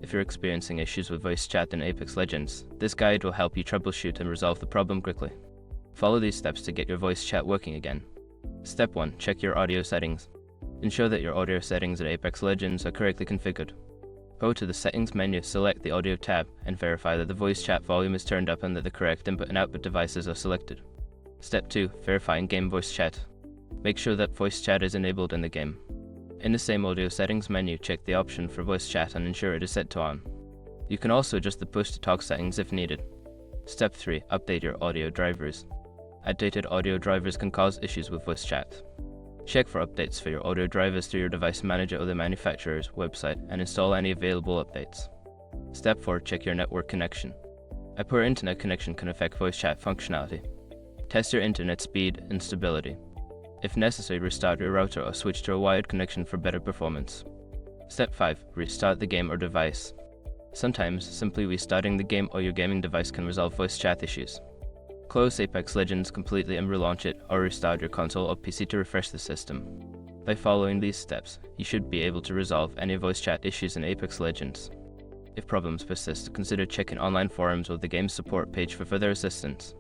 If you're experiencing issues with voice chat in Apex Legends, this guide will help you troubleshoot and resolve the problem quickly. Follow these steps to get your voice chat working again. Step 1. Check your audio settings. Ensure that your audio settings in Apex Legends are correctly configured. Go to the Settings menu, select the Audio tab, and verify that the voice chat volume is turned up and that the correct input and output devices are selected. Step 2. Verify in-game voice chat. Make sure that voice chat is enabled in the game. In the same Audio Settings menu, check the option for voice chat and ensure it is set to on. You can also adjust the push-to-talk settings if needed. Step 3. Update your audio drivers. Outdated audio drivers can cause issues with voice chat. Check for updates for your audio drivers through your device manager or the manufacturer's website and install any available updates. Step 4. Check your network connection. A poor internet connection can affect voice chat functionality. Test your internet speed and stability. If necessary, restart your router or switch to a wired connection for better performance. Step 5. Restart the game or device. Sometimes, simply restarting the game or your gaming device can resolve voice chat issues. Close Apex Legends completely and relaunch it, or restart your console or PC to refresh the system. By following these steps, you should be able to resolve any voice chat issues in Apex Legends. If problems persist, consider checking online forums or the game's support page for further assistance.